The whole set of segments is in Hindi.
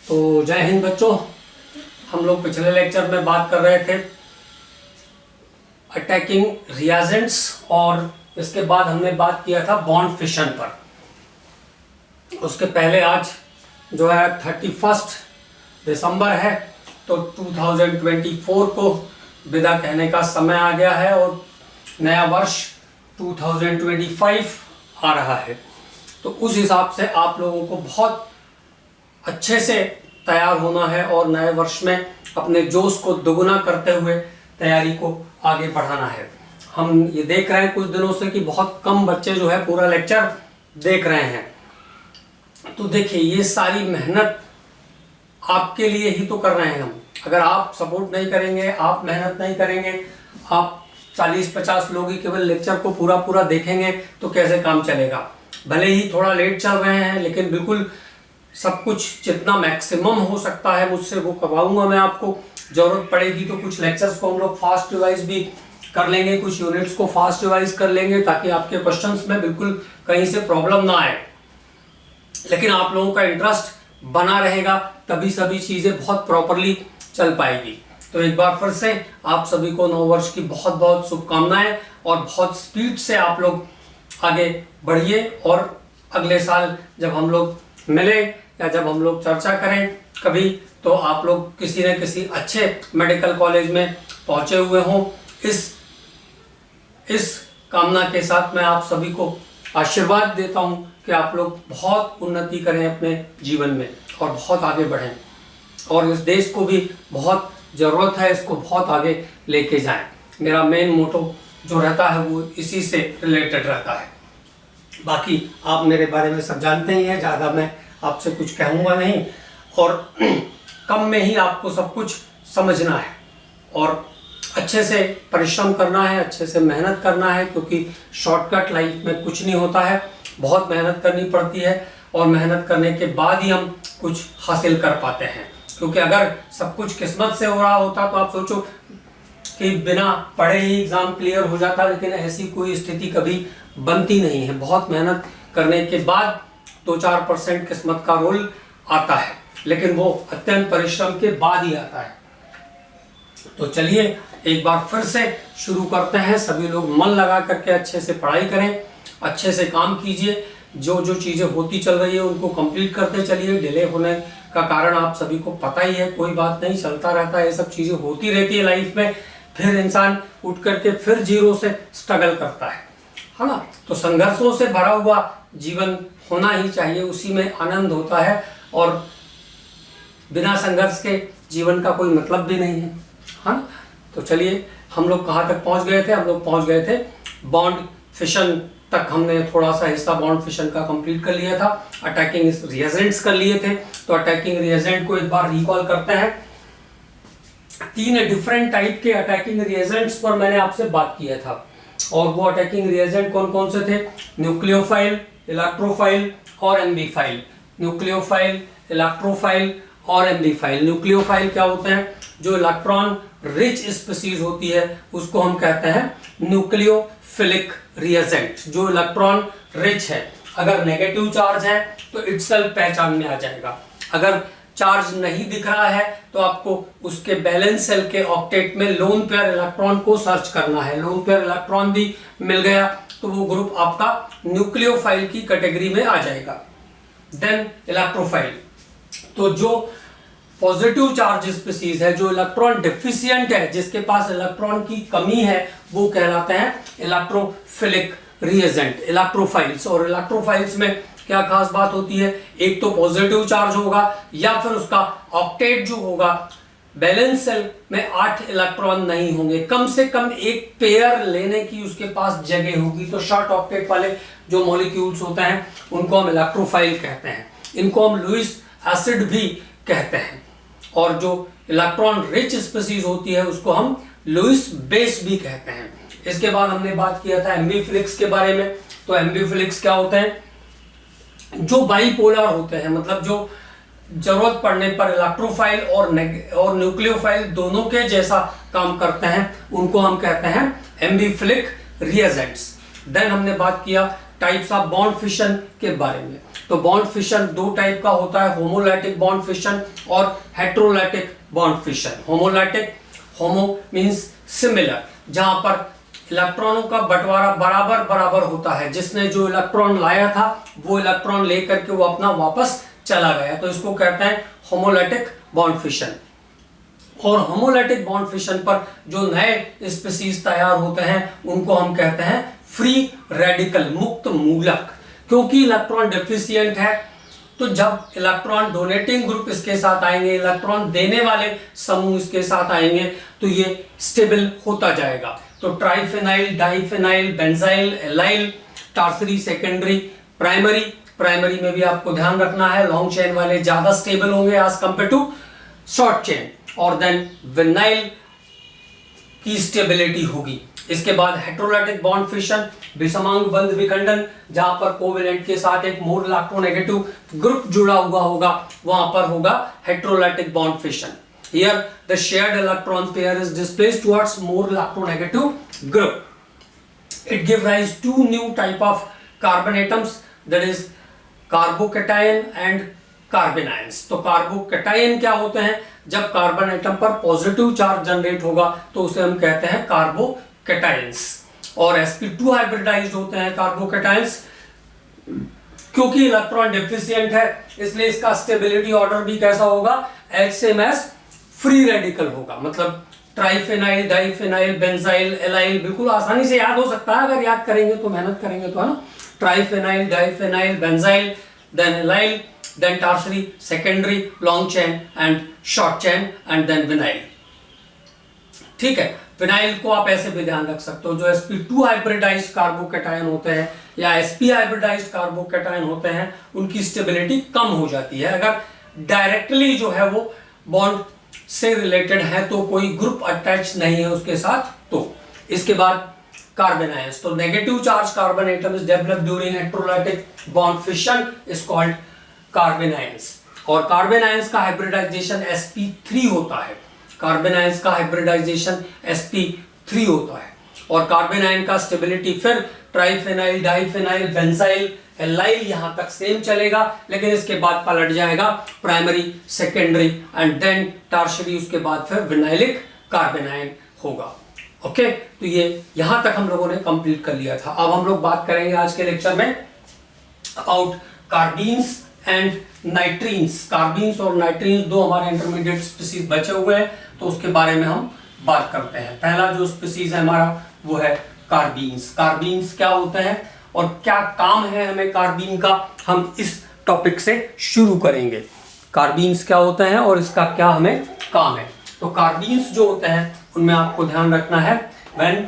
तो जय हिंद बच्चों। हम लोग पिछले लेक्चर में बात कर रहे थे अटैकिंग रिएजेंट्स और इसके बाद हमने बात किया था बॉन्ड फिशन पर। उसके पहले आज जो है 31 दिसंबर है, तो 2024 को विदा कहने का समय आ गया है और नया वर्ष 2025 आ रहा है। तो उस हिसाब से आप लोगों को बहुत अच्छे से तैयार होना है और नए वर्ष में अपने जोश को दोगुना करते हुए तैयारी को आगे बढ़ाना है। हम ये देख रहे हैं कुछ दिनों से कि बहुत कम बच्चे जो है पूरा लेक्चर देख रहे हैं। तो देखिए, ये सारी मेहनत आपके लिए ही तो कर रहे हैं हम। अगर आप सपोर्ट नहीं करेंगे, आप मेहनत नहीं करेंगे, आप 40-50 लोग ही केवल लेक्चर को पूरा देखेंगे तो कैसे काम चलेगा। भले ही थोड़ा लेट चल रहे हैं, लेकिन बिल्कुल सब कुछ जितना मैक्सिमम हो सकता है मुझसे वो करवाऊंगा मैं आपको। जरूरत पड़ेगी तो कुछ लेक्चर्स को हम लोग फास्ट रिवाइज भी कर लेंगे, कुछ यूनिट्स को फास्ट रिवाइज कर लेंगे ताकि आपके क्वेश्चंस में बिल्कुल कहीं से प्रॉब्लम ना आए। लेकिन आप लोगों का इंटरेस्ट बना रहेगा तभी सभी चीजें बहुत प्रॉपरली चल पाएगी। तो एक बार फिर से आप सभी को नववर्ष की बहुत बहुत शुभकामनाएं और बहुत स्पीड से आप लोग आगे बढ़िए। और अगले साल जब हम लोग मिले या जब हम लोग चर्चा करें कभी, तो आप लोग किसी न किसी अच्छे मेडिकल कॉलेज में पहुंचे हुए हों। इस कामना के साथ मैं आप सभी को आशीर्वाद देता हूं कि आप लोग बहुत उन्नति करें अपने जीवन में और बहुत आगे बढ़ें और इस देश को भी बहुत ज़रूरत है, इसको बहुत आगे लेके जाएं। मेरा मेन मोटो जो रहता है वो इसी से रिलेटेड रहता है। बाकी आप मेरे बारे में सब जानते ही हैं, ज़्यादा मैं आपसे कुछ कहूँगा नहीं और कम में ही आपको सब कुछ समझना है और अच्छे से परिश्रम करना है, अच्छे से मेहनत करना है, क्योंकि शॉर्टकट लाइफ में कुछ नहीं होता है। बहुत मेहनत करनी पड़ती है और मेहनत करने के बाद ही हम कुछ हासिल कर पाते हैं। क्योंकि अगर सब कुछ किस्मत से हो रहा होता तो आप सोचो कि बिना पढ़े ही एग्ज़ाम क्लियर हो जाता, लेकिन ऐसी कोई स्थिति कभी बनती नहीं है। बहुत मेहनत करने के बाद 2-4% किस्मत का रोल आता है, लेकिन वो अत्यंत परिश्रम के बाद ही आता है। तो चलिए एक बार फिर से शुरू करते हैं। सभी लोग मन लगा करके अच्छे से पढ़ाई करें, अच्छे से काम कीजिए। जो चीज़ें होती चल रही है उनको कंप्लीट करते चलिए। डिले होने का कारण आप सभी को पता ही है, कोई बात नहीं, चलता रहता है, ये सब चीज़ें होती रहती है लाइफ में। फिर इंसान उठ करके फिर जीरो से स्ट्रगल करता है ना। तो संघर्षों से भरा हुआ जीवन होना ही चाहिए, उसी में आनंद होता है और बिना संघर्ष के जीवन का कोई मतलब भी नहीं है, हाँ। तो चलिए, हम लोग कहाँ तक पहुँच गए थे? हम लोग पहुँच गए थे बॉन्ड फिशन तक। हमने थोड़ा सा हिस्सा बॉन्ड फिशन का कंप्लीट कर लिया था, अटैकिंग रिएजेंट्स कर लिए थे। तो अटैकिंग रिएजेंट को एक बार रिकॉल करते हैं। 3 डिफरेंट टाइप के अटैकिंग रिएजेंट्स पर मैंने आपसे बात किया था और वो अटैकिंग रिएजेंट कौन कौन से थे? न्यूक्लियोफाइल, इलेक्ट्रोफाइल और एम्बीफाइल। न्यूक्लियोफाइल, इलेक्ट्रोफाइल और एम्बीफाइल। न्यूक्लियोफाइल क्या होते हैं? जो इलेक्ट्रॉन रिच स्पीसीज होती है उसको हम कहते हैं न्यूक्लियोफिलिक रिएजेंट। जो इलेक्ट्रॉन रिच है, अगर नेगेटिव चार्ज है तो इटसेल्फ पहचान में आ जाएगा। अगर चार्ज नहीं दिख रहा है तो आपको उसके बैलेंस सेल के ऑक्टेट में लोन पेयर इलेक्ट्रॉन को सर्च करना है। लोन पेयर इलेक्ट्रॉन भी मिल गया तो वो ग्रुप आपका न्यूक्लियोफाइल की कैटेगरी में आ जाएगा। देन इलेक्ट्रोफाइल, तो जो पॉजिटिव चार्ज स्पीसीज है, जो इलेक्ट्रॉन डिफिशिएंट है, जिसके पास इलेक्ट्रॉन की कमी है, वो कहलाते हैं इलेक्ट्रोफिलिक रिएजेंट, इलेक्ट्रोफाइल्स। और इलेक्ट्रोफाइल्स में क्या खास बात होती है? एक तो पॉजिटिव चार्ज होगा या फिर उसका ऑक्टेट जो होगा, बैलेंस सेल में 8 इलेक्ट्रॉन नहीं होंगे, कम से कम एक पेयर लेने की उसके पास जगह होगी। तो शॉर्ट ऑक्टेट वाले जो मॉलिक्यूल्स होते हैं उनको हम इलेक्ट्रोफाइल कहते हैं। इनको हम लुईस एसिड भी कहते हैं। और जो इलेक्ट्रॉन रिच स्पीसीज होती है उसको हम लुईस बेस भी कहते हैं। इसके बाद हमने बात किया था एम्बीफिलिक्स के बारे में। तो एम्बीफिलिक्स क्या होते हैं? जो बाइपोलर होते हैं, मतलब जो जरूरत पड़ने पर इलेक्ट्रोफाइल और न्यूक्लियोफाइल दोनों के जैसा काम करते हैं, उनको हम कहते हैं एम्बीफिलिक रिएजेंट्स। देन हमने बात किया टाइप्स ऑफ बॉन्ड फिशन के बारे में। तो बॉन्ड फिशन दो टाइप का होता है, होमोलैटिक बॉन्ड फिशन और हेट्रोलैटिक बॉन्ड फिशन। होमोलैटिक, होमो मींस सिमिलर, जहां पर इलेक्ट्रॉनों का बंटवारा बराबर बराबर होता है, जिसने जो इलेक्ट्रॉन लाया था वो इलेक्ट्रॉन लेकर के वो अपना वापस चला गया, तो इसको कहते हैं होमोलैटिक बॉन्ड फिशन। और होमोलैटिक बॉन्ड फिशन पर जो नए स्पीसीज तैयार होते हैं उनको हम कहते हैं फ्री रेडिकल, मुक्त मूलक। क्योंकि इलेक्ट्रॉन डेफिशिएंट है, तो जब इलेक्ट्रॉन डोनेटिंग ग्रुप इसके साथ आएंगे, इलेक्ट्रॉन देने वाले समूह इसके साथ आएंगे, तो ये स्टेबल होता जाएगा। तो triphenyl, diphenyl, benzyl, allyl, tertiary, secondary, primary. Primary में भी आपको ध्यान रखना है, लॉन्ग चेन वाले ज्यादा स्टेबल होंगे as compare to short chain. और देन विनाइल की स्टेबिलिटी होगी। इसके बाद हेट्रोलैटिक बॉन्ड फिशन, विषमांग बंध विखंडन, जहां पर कोवेलेंट के साथ एक मोर इलेक्ट्रोनेगेटिव ग्रुप जुड़ा हुआ होगा, वहां पर होगा heterolytic bond fission. Here the shared electron pair is displaced towards more electronegative group. It gives rise to new type of carbon atoms, that is carbocation and carbanions. तो कार्बोकेटायन क्या होते हैं? जब कार्बन एटम पर पॉजिटिव चार्ज जनरेट होगा तो उसे हम कहते हैं कार्बोकेटायंस। और sp2 हाइब्रिडाइज्ड होते हैं कार्बोकेटायंस। क्योंकि इलेक्ट्रॉन डेफिशिएंट है इसलिए इसका स्टेबिलिटी ऑर्डर भी कैसा होगा? सेम एज फ्री रेडिकल होगा। मतलब ट्राइफेनाइल, डाइफेनाइल, बेंजाइल, एलाइल बिल्कुल आसानी से याद हो सकता है अगर याद करेंगे तो, मेहनत करेंगे तो, है ना। Triphenyl, diphenyl, benzyl, then allyl, then tertiary, secondary, long chain and short chain and then vinyl. ठीक है, विनाइल को आप ऐसे भी ध्यान रख सकते हो, जो sp2 हाइब्रिडाइज्ड कार्बोकेटायन होते हैं या sp हाइब्रिडाइज्ड कार्बोकेटायन होते हैं, उनकी स्टेबिलिटी कम हो जाती है अगर डायरेक्टली जो है वो बॉन्ड से रिलेटेड है, तो कोई ग्रुप अटैच नहीं है उसके साथ। तो इसके बाद कार्बन आयंस, तो negative charge carbon atom is developed during heterolytic bond fission is called carbon ions. और कार्बन आयंस का हाइब्रिडाइजेशन sp3 होता है। कार्बन आयंस का हाइब्रिडाइजेशन sp3 होता है। और कार्बन आयन का स्टेबिलिटी फिर ट्राइफेनाइल, डाइफेनाइल, बेंजाइल, एलाइल यहां तक सेम चलेगा, लेकिन इसके बाद पलट जाएगा primary, secondary and then tertiary, उसके बाद फिर विनाइलिक कार्बन आयन होगा। ओके, तो ये यहां तक हम लोगों ने कंप्लीट कर लिया था। अब हम लोग बात करेंगे आज के लेक्चर में अबाउट कार्बीन्स एंड नाइट्रीन्स। कार्बीन्स और नाइट्रीन्स दो हमारे इंटरमीडिएट स्पीसीज बचे हुए हैं, तो उसके बारे में हम बात करते हैं। पहला जो स्पीसीज है हमारा वो है कार्बीन्स। कार्बीन्स क्या होते हैं और क्या काम है हमें कार्बीन का, हम इस टॉपिक से शुरू करेंगे। कार्बीन्स क्या होते हैं और इसका क्या हमें काम है। तो कार्बीन्स जो होते हैं उनमें आपको ध्यान रखना है, when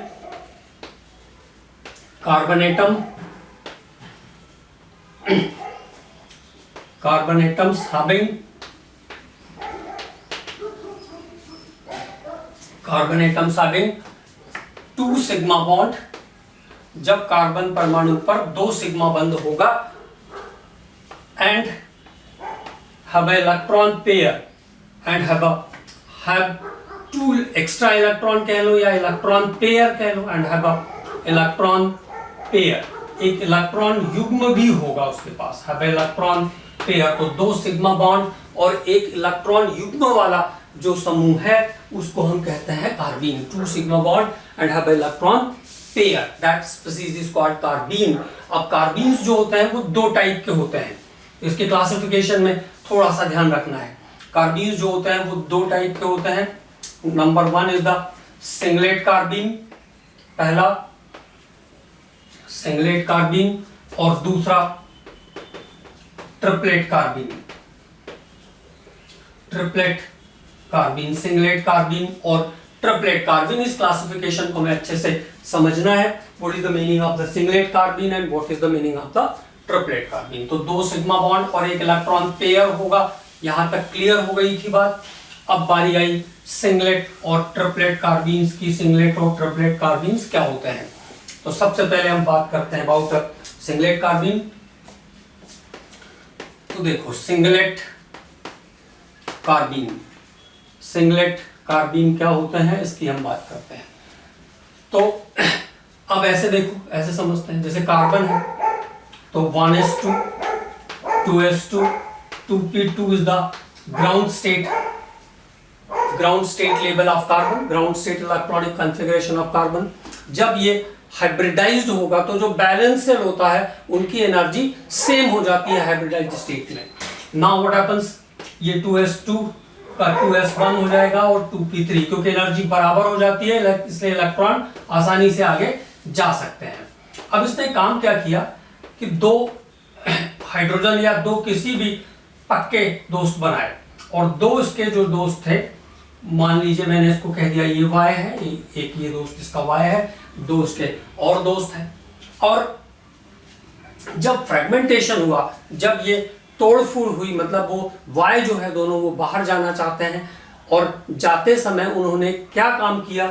carbon atoms having 2 sigma bond, जब कार्बन परमाणु पर 2 सिग्मा बंद होगा, and have electron pair and have 2 extra electron कह लो या इलेक्ट्रॉन पेयर कह लो, एंड have इलेक्ट्रॉन पेयर, एक इलेक्ट्रॉन युग्म भी होगा उसके पास, have इलेक्ट्रॉन पेयर। तो 2 सिग्मा बॉन्ड और एक इलेक्ट्रॉन युग्म वाला जो समूह है उसको हम कहते हैं carbene. 2 sigma bond and have electron pair, that species is called carbene. अब कार्बीन्स जो होते हैं वो 2 टाइप के होते हैं, इसके क्लासिफिकेशन में थोड़ा सा ध्यान रखना है। कार्बीन्स जो होते हैं वो 2 टाइप के होते हैं। Number 1 is the singlet carbene, पहला सिंगलेट कार्बीन, और दूसरा triplet carbene. Triplet carbene, singlet carbene और ट्रिपलेट कार्बीन, इस क्लासिफिकेशन को हमें अच्छे से समझना है। What is the meaning of the singlet carbene and what is the meaning of the triplet carbene. तो 2 सिग्मा बॉन्ड और एक इलेक्ट्रॉन पेयर होगा, यहां तक क्लियर हो गई थी बात। अब बारी आई सिंगलेट और ट्रिपलेट कार्बीन्स की। सिंगलेट और ट्रिपलेट कार्बीन्स क्या होते हैं, तो सबसे पहले हम बात करते हैं अबाउट सिंगलेट कार्बीन। तो देखो सिंगलेट कार्बीन, सिंगलेट कार्बीन क्या होते हैं इसकी हम बात करते हैं। तो अब ऐसे देखो, ऐसे समझते हैं जैसे कार्बन है, तो 1s2, 2s2, 2p2 is the ground state level of carbon, ground state electronic configuration of carbon. जब ये हाइब्रिडाइज्ड होगा तो जो बैलेंस सेल होता है उनकी एनर्जी सेम हो जाती है हाइब्रिडाइज्ड स्टेट में। नाउ व्हाट हैपेंस, ये 2s2 का 2s1 हो जाएगा और 2p3, क्योंकि एनर्जी बराबर हो जाती है इसलिए इलेक्ट्रॉन आसानी से आगे जा सकते हैं। अब इसने काम क्या किया कि दो हाइड्रोजन या दो किसी भी पक्के दोस्त बनाए, और दो इसके जो दोस्त थे, मान लीजिए मैंने इसको कह दिया ये Y है, एक ये दोस्त इसका Y है, दो इसके और दोस्त हैं। और जब फ्रेगमेंटेशन हुआ, जब ये तोड़फोड़ हुई, मतलब वो Y जो है दोनों वो बाहर जाना चाहते हैं, और जाते समय उन्होंने क्या काम किया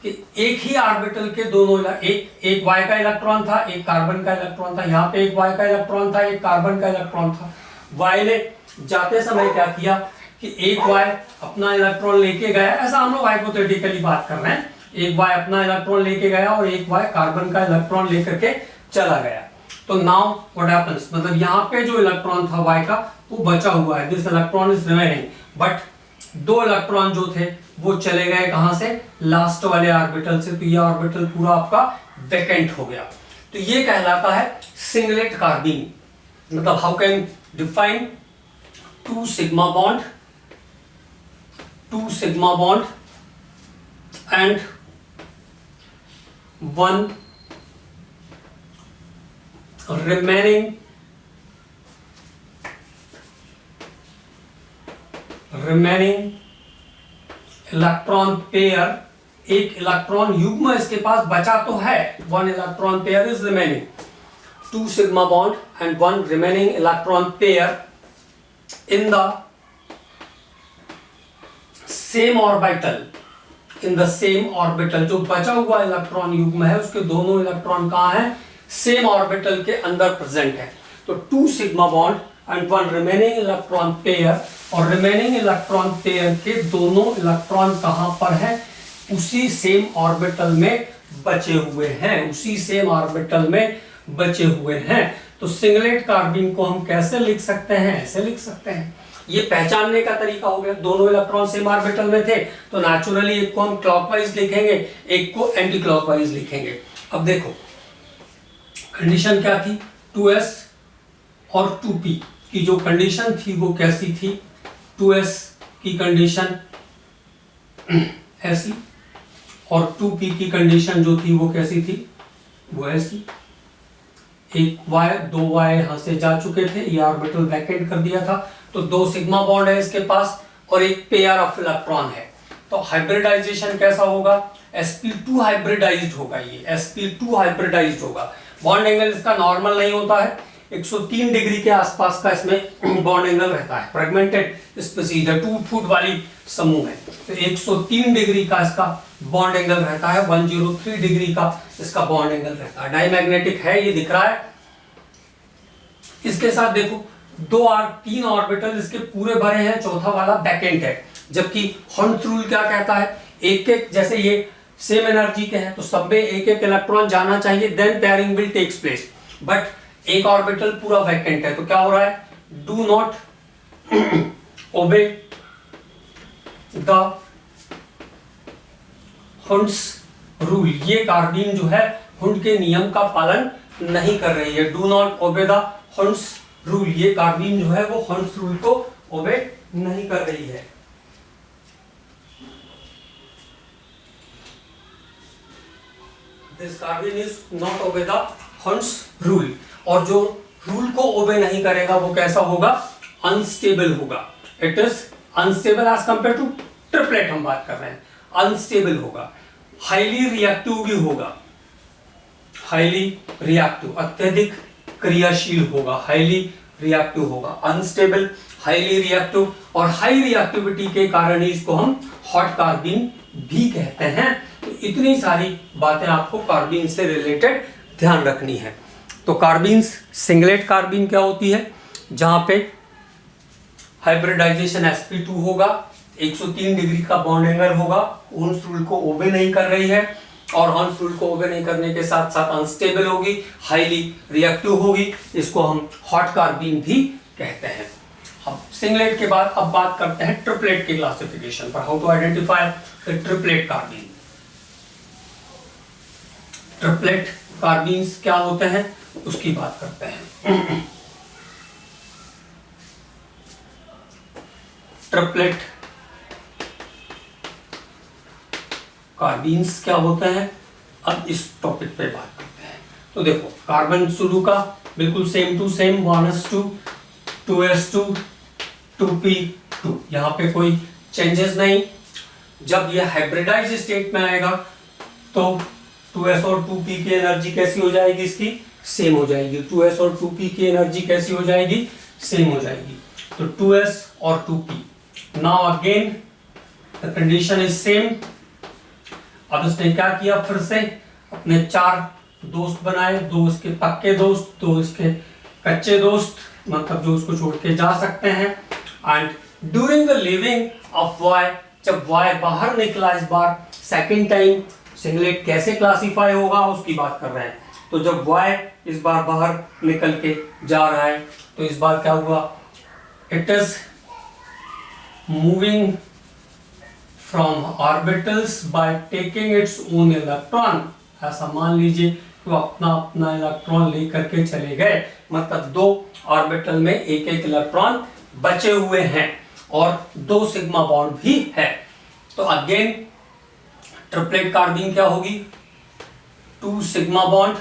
कि एक ही ऑर्बिटल के दोनों, एक Y का इलेक्ट्रॉन था, एक कार्बन का इलेक्ट्रॉन था, यहाँ पे एक Y का इलेक्ट्रॉन था, एक कार्बन का इलेक्ट्रॉन था। Y ने जाते समय क्या किया कि एक Y अपना इलेक्ट्रॉन लेके गया, ऐसा हम लोग हाइपोथेटिकली बात कर रहे हैं, एक Y अपना इलेक्ट्रॉन लेके गया और एक Y कार्बन का इलेक्ट्रॉन लेकर के चला गया। तो नाउ व्हाट हैपेंस, मतलब यहाँ पे जो इलेक्ट्रॉन था Y का वो बचा हुआ है, this electron is remaining, but दो इलेक्ट्रॉन जो थे वो चले गए कहां से, लास्ट वाले ऑर्बिटल से, तो ये ऑर्बिटल पूरा आपका वैकेंट हो गया। तो ये कहलाता है सिंगलेट कार्बीन। मतलब how can define two sigma bond and one remaining electron pair, एक इलेक्ट्रॉन युग्म इसके पास बचा तो है, one electron pair is remaining, two sigma bond and one remaining electron pair in the same orbital, जो बचा हुआ इलेक्ट्रॉन युग्म है उसके दोनों इलेक्ट्रॉन कहां हैं, सेम ऑर्बिटल के अंदर प्रेजेंट है। तो two sigma bond and one remaining electron pair, और रिमेनिंग इलेक्ट्रॉन पेयर के दोनों इलेक्ट्रॉन कहां पर है, उसी सेम ऑर्बिटल में बचे हुए हैं। तो सिंगलेट कार्बीन को हम कैसे लिख सकते हैं, ऐसे लिख सकते हैं। ये पहचानने का तरीका हो गया, दोनों इलेक्ट्रॉन सेम ऑर्बिटल में थे तो नेचुरली एक को हम क्लॉकवाइज लिखेंगे, एक को एंटी क्लॉकवाइज लिखेंगे। अब देखो कंडीशन क्या थी, 2s और 2p की जो कंडीशन थी वो कैसी थी, 2s की कंडीशन ऐसी और 2p की कंडीशन जो थी वो कैसी थी, वो ऐसी। एक Y, दो Y यहां से जा चुके थे, ये ऑर्बिटल वैकेंट कर दिया था, तो दो सिग्मा बॉन्ड है इसके पास और एक पेयर ऑफ इलेक्ट्रॉन है। तो हाइब्रिडाइजेशन कैसा होगा, sp2 हाइब्रिडाइज्ड होगा, ये sp2 हाइब्रिडाइज्ड होगा। बॉन्ड एंगल इसका नॉर्मल नहीं होता है, 103 डिग्री के आसपास का इसमें बॉन्ड एंगल रहता है। फ्रेगमेंटेड स्पीसीज है, 2 फुट वाली समूह है, तो 103 डिग्री का इसका बॉन्ड एंगल रहता है, 103 डिग्री का इसका बॉन्ड एंगल रहता है। डायमैग्नेटिक है, ये दिख रहा है। इसके साथ देखो तीन ऑर्बिटल इसके पूरे भरे हैं, चौथा वाला वैकेंट है। जबकि हॉर्न्स रूल क्या कहता है, एक एक, जैसे ये सेम एनर्जी के हैं तो सब में एक एक इलेक्ट्रॉन जाना चाहिए, then pairing will takes place. But एक ऑर्बिटल पूरा वैकेंट है तो क्या हो रहा है, डू नॉट ओबे द हॉर्न्स रूल। ये कार्बीन जो है हुंड के नियम का पालन नहीं कर रही है, डू नॉट ओबे द हॉर्न्स रूल। ये कार्बीन जो है वो हॉर्न्स रूल को ओबे नहीं कर रही है। This carbene is not obey the हॉर्न्स रूल। और जो रूल को ओबे नहीं करेगा वो कैसा होगा, अनस्टेबल होगा। It is unstable as compare to triplet हम बात कर रहे हैं, अनस्टेबल होगा। हाईली रिएक्टिव भी होगा, हाईली रिएक्टिव, अत्यधिक क्रियाशील होगा, हाईली रिएक्टिव होगा। अनस्टेबल, हाईली रिएक्टिव, और हाई रिएक्टिविटी के कारण ही इसको हम हॉट कार्बीन भी कहते हैं। तो इतनी सारी बातें आपको कार्बीन से रिलेटेड ध्यान रखनी है। तो कार्बीन, सिंगलेट कार्बीन क्या होती है, जहां पे हाइब्रिडाइजेशन sp2 होगा, 103 डिग्री का बॉन्ड एंगल होगा, ओह्म्स रूल को ओबे नहीं कर रही है, और हॉर्न्स रूल को ओबे नहीं करने के साथ साथ अनस्टेबल होगी, हाईली रिएक्टिव होगी, इसको हम हॉट कार्बीन भी कहते हैं। अब सिंगलेट के बाद अब बात करते हैं ट्रिपलेट की क्लासिफिकेशन पर, how to identify the triplet carbene. Triplet carbenes क्या होते हैं उसकी बात करते हैं। ट्रिपलेट कार्बीन्स क्या होते हैं, अब इस टॉपिक पे बात करते हैं। तो देखो कार्बन शुरू का बिल्कुल same to same 1s2 2s2 2p2, यहाँ पे कोई चेंजेस नहीं। जब ये हाइब्रिडाइज स्टेट में आएगा तो 2s और 2p की एनर्जी कैसी हो जाएगी, इसकी सेम हो जाएगी। 2s और 2p की एनर्जी कैसी हो जाएगी, सेम हो जाएगी। तो 2s और 2p, now again the condition is same. अब उसने क्या किया, फिर से अपने 4 दोस्त बनाए, 2 उसके पक्के दोस्त, 2 इसके कच्चे दोस्त, मतलब जो उसको छोड़ के जा सकते हैं। And during the leaving of Y, जब वाई बाहर निकला इस बार सेकेंड टाइम, सिंगलेट कैसे क्लासीफाई होगा उसकी बात कर रहे हैं। तो जब वाई इस बार बाहर निकल के जा रहा है तो इस बार क्या हुआ, it is moving from orbitals by taking its own electron. ऐसा मान लीजिए कि वो अपना अपना इलेक्ट्रॉन लेकर के चले गए, मतलब 2 ऑर्बिटल में एक एक इलेक्ट्रॉन बचे हुए हैं और 2 सिग्मा बॉन्ड भी है। तो अगेन ट्रिपलेट कार्बीन क्या होगी, 2 sigma bond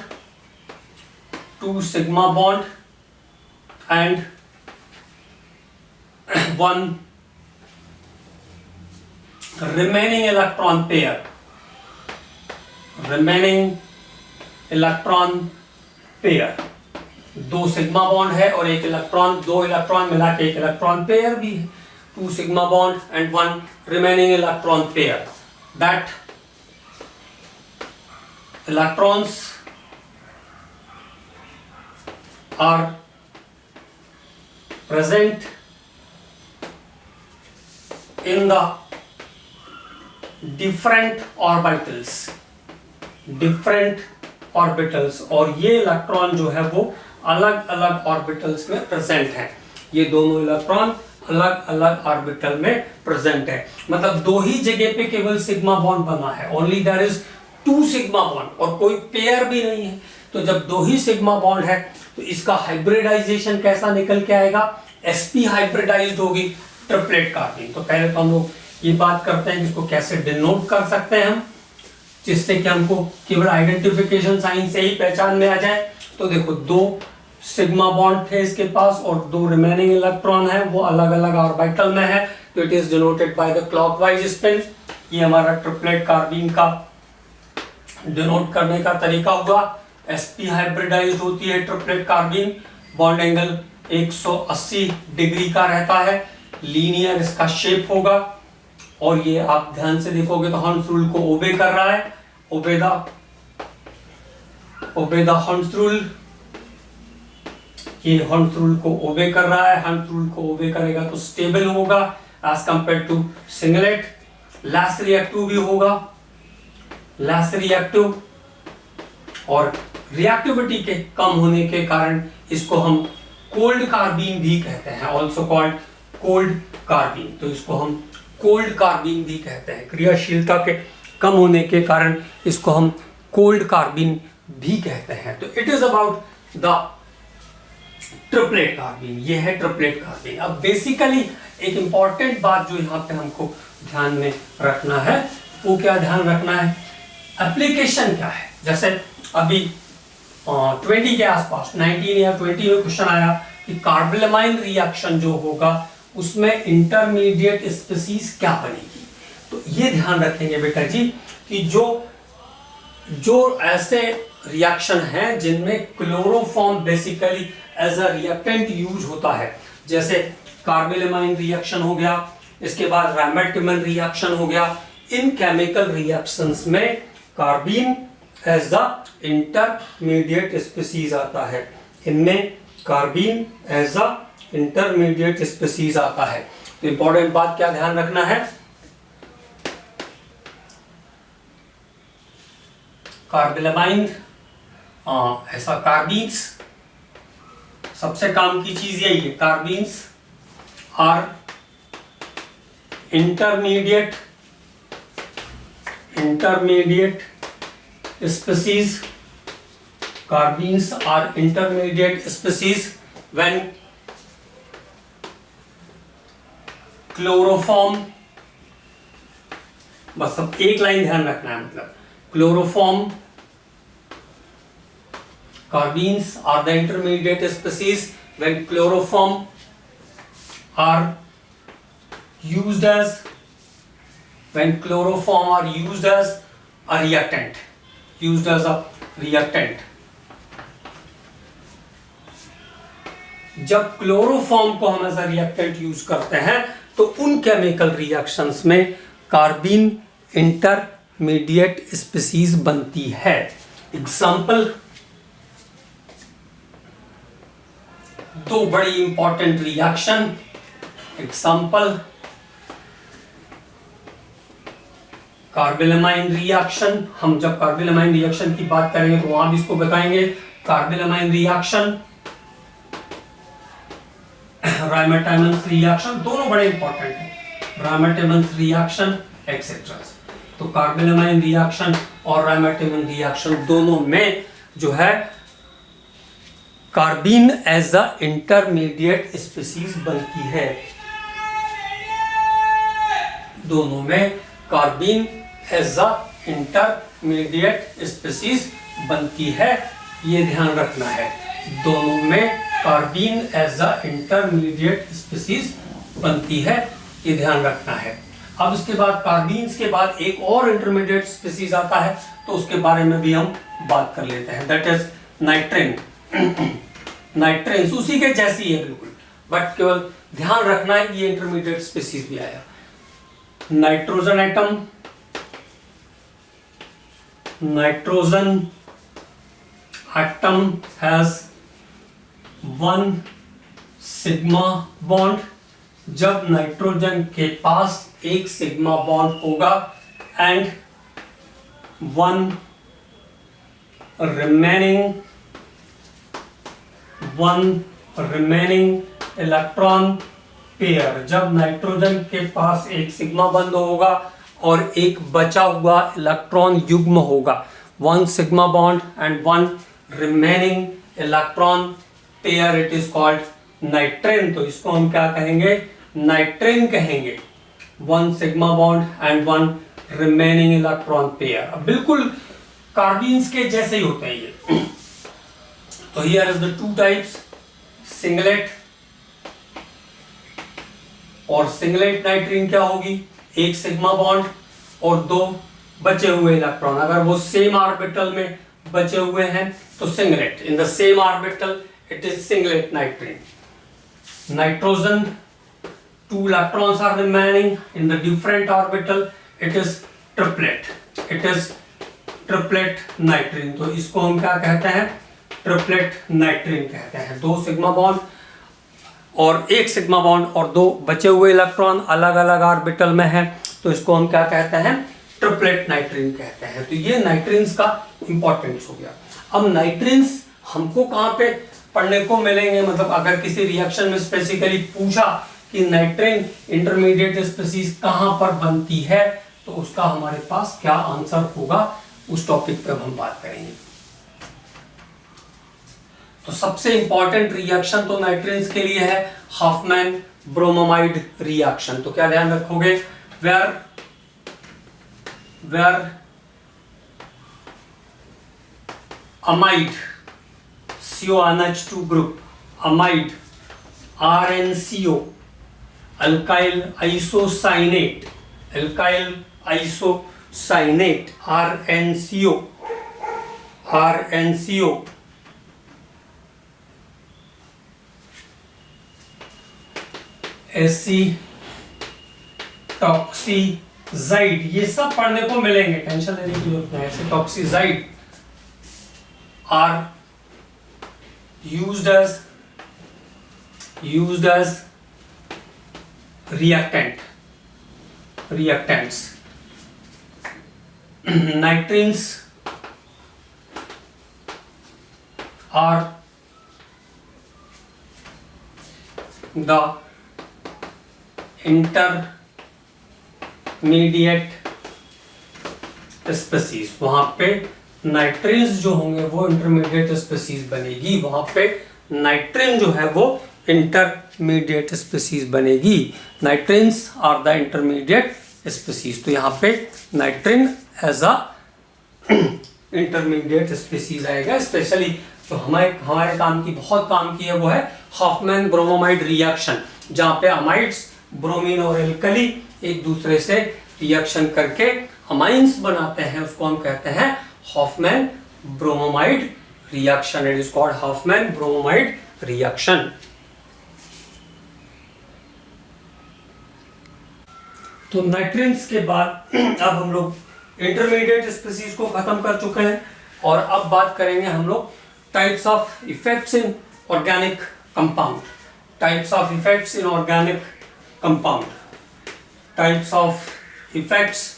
and 1 remaining electron pair, 2 sigma bond है और एक इलेक्ट्रॉन, 2 इलेक्ट्रॉन मिला के एक इलेक्ट्रॉन पेयर भी है। 2 sigma bond and 1 remaining electron pair. That electrons are present in the different orbitals, और ये इलेक्ट्रॉन जो है वो अलग अलग ऑर्बिटल्स में प्रेजेंट है। ये दोनों इलेक्ट्रॉन अलग अलग ऑर्बिटल में प्रेजेंट है, मतलब 2 ही जगह पे केवल सिग्मा बॉन्ड बना है, only there is 2 sigma bond और कोई पेयर भी नहीं है। तो जब 2 ही सिग्मा बॉन्ड है तो इसका हाइब्रिडाइजेशन कैसा निकल के आएगा, sp हाइब्रिडाइज्ड होगी ट्रिपलेट कार्बीन। तो पहले तो हम लोग ये बात करते हैं कि इसको कैसे डिनोट कर सकते हैं हम, जिससे कि हमको केवल आइडेंटिफिकेशन साइन से ही पहचान में आ जाए। तो देखो 2 सिग्मा बॉन्ड थे इसके पास और 2 रिमेनिंग इलेक्ट्रॉन है, वो अलग अलग ऑर्बिटल में है, तो it is denoted by the clockwise spin. ये हमारा ट्रिपलेट कार्बीन का डिनोट करने का तरीका हुआ। sp हाइब्रिडाइज्ड होती है triplet carbene, bond angle 180 degree का रहता है, लीनियर इसका शेप होगा, और ये आप ध्यान से देखोगे तो हॉर्न्स रूल को ओबे कर रहा है, ओबे द हॉर्न्स रूल, ये हॉर्न्स रूल को ओबे कर रहा है। हॉर्न्स रूल को ओबे करेगा तो स्टेबल होगा as compare to singlet, less reactive भी होगा, लेस रिएक्टिव, और रिएक्टिविटी के कम होने के कारण इसको हम कोल्ड कार्बीन भी कहते हैं, ऑल्सो कॉल्ड कोल्ड कार्बीन। तो इसको हम कोल्ड कार्बीन भी कहते हैं, क्रियाशीलता के कम होने के कारण इसको हम कोल्ड कार्बीन भी कहते हैं। तो it is about the triplet carbene, ये है ट्रिपलेट कार्बीन। अब बेसिकली एक इंपॉर्टेंट बात जो यहाँ पे हमको ध्यान में रखना है, वो क्या ध्यान रखना है, एप्लीकेशन क्या है। जैसे अभी 20 के आसपास 19 या 20 में क्वेश्चन आया कि कार्बोलामाइन रिएक्शन जो होगा उसमें इंटरमीडिएट स्पीसीज क्या बनेगी। तो ये ध्यान रखेंगे बेटा जी कि जो ऐसे रिएक्शन हैं जिनमें chloroform basically as a reactant use होता है, जैसे कार्बोलामाइन रिएक्शन हो गया, इसके बाद रामेटिमन रिएक्शन हो गया। इन केमिकल रिएक्शंस में carbene as the intermediate species आता है, इनमें carbene as the intermediate species आता है। तो इंपॉर्टेंट बात क्या ध्यान रखना है, कार्बिलामाइन, ऐसा कार्बीन्स, सबसे काम की चीज यही है, carbenes are intermediate species. Carbenes are intermediate species when chloroform, बस सब एक लाइन ध्यान रखना है, मतलब chloroform, carbenes are the intermediate species when chloroform are used as a reactant. जब क्लोरोफॉर्म को हम एज अ रिएक्टेंट यूज करते हैं तो उन केमिकल रिएक्शंस में कार्बीन इंटरमीडिएट स्पीसीज बनती है. एग्जाम्पल, दो बड़ी important reaction. Example, carbylamine reaction. हम जब कार्बिलामाइन रिएक्शन की बात करेंगे तो वहां भी इसको बताएंगे. कार्बिलामाइन रिएक्शन, राइमेटामन्स रिएक्शन, दोनों बड़े इंपॉर्टेंट हैं. Reimer Tiemann's reaction etcetera. तो कार्बिलामाइन रिएक्शन और राइमेटामन रिएक्शन दोनों में जो है carbene as a intermediate species बनती है. दोनों में carbene as a intermediate species बनती है, ये ध्यान रखना है. दोनों में carbene as a intermediate species बनती है, ये ध्यान रखना है. अब इसके बाद कार्बीन्स के बाद एक और इंटरमीडिएट स्पीसीज आता है, तो उसके बारे में भी हम बात कर लेते हैं. That is नाइट्रिन. नाइट्रिन उसी के जैसी है बिल्कुल, बट केवल ध्यान रखना है कि ये इंटरमीडिएट स्पीसीज भी आया. Nitrogen atom, nitrogen atom has 1 sigma bond. जब नाइट्रोजन के पास एक सिग्मा बॉन्ड होगा एंड 1 रिमेनिंग इलेक्ट्रॉन पेयर. जब नाइट्रोजन के पास एक सिग्मा बॉन्ड होगा और एक बचा हुआ इलेक्ट्रॉन युग्म होगा, 1 sigma bond and 1 remaining electron pair, it is called nitrene. तो इसको हम क्या कहेंगे? नाइट्रिन कहेंगे. 1 sigma bond and 1 remaining electron pair. अब बिल्कुल कार्बीन्स के जैसे ही होते हैं ये. तो here is the 2 types, singlet और सिंगलेट नाइट्रिन क्या होगी? 1 सिग्मा बॉन्ड और 2 बचे हुए इलेक्ट्रॉन. अगर वो सेम ऑर्बिटल में बचे हुए हैं तो singlet. In the same orbital it is singlet nitrine. Nitrogen, 2 electrons are remaining in the different orbital, it is triplet. It is triplet nitrine. तो इसको हम क्या कहते हैं? ट्रिपलेट नाइट्रिन कहते हैं. 2 सिग्मा बॉन्ड और 1 सिग्मा बॉन्ड और 2 बचे हुए इलेक्ट्रॉन अलग अलग ऑर्बिटल में है, तो इसको हम क्या कहते हैं? ट्रिपलेट नाइट्रिन कहते हैं. तो ये नाइट्रिन्स का इंपॉर्टेंस हो गया. अब नाइट्रिन्स हमको कहाँ पे पढ़ने को मिलेंगे? मतलब अगर किसी रिएक्शन में स्पेसिफिकली पूछा कि नाइट्रिन इंटरमीडिएट स्पीसीज कहां पर बनती है, तो उसका हमारे पास क्या आंसर होगा, उस टॉपिक पे हम बात करेंगे. तो सबसे इंपॉर्टेंट रिएक्शन तो नाइट्रिन्स के लिए है हॉफमैन ब्रोमामाइड रिएक्शन. तो क्या ध्यान रखोगे? Where amide CONH2 group, amide, RnCO, alkyl isocyanate, RnCO, एसिटॉक्सीजाइड, ये सब पढ़ने को मिलेंगे, टेंशन लेने की जरूरत नहीं. Acetoxyazide are used as reactants. Nitrins are the intermediate species. वहां पे नाइट्रेंस जो होंगे वो इंटरमीडिएट स्पीसीज बनेगी, वहां पे नाइट्रेन जो है वो इंटरमीडिएट स्पीसीज बनेगी। नाइट्रेंस आर द इंटरमीडिएट स्पीसीज। तो यहाँ पे नाइट्रेन एज अ इंटरमीडिएट स्पीसीज आएगा। स्पेशली तो हमारे काम की बहुत काम की है वो है हॉफमैन ब्रोमोमाइड रिएक्शन, जहां पे अमाइड्स ब्रोमीन और एल्कली एक दूसरे से रिएक्शन करके अमाइंस बनाते हैं, उसको हम कहते हैं Hoffmann bromamide reaction. It is called Hoffmann bromamide reaction. तो नाइट्रेंस के बाद अब हम लोग इंटरमीडिएट स्पीसीज को खत्म कर चुके हैं और अब बात करेंगे हम लोग types of effects in organic compound. Types of effects in organic compound. Types of effects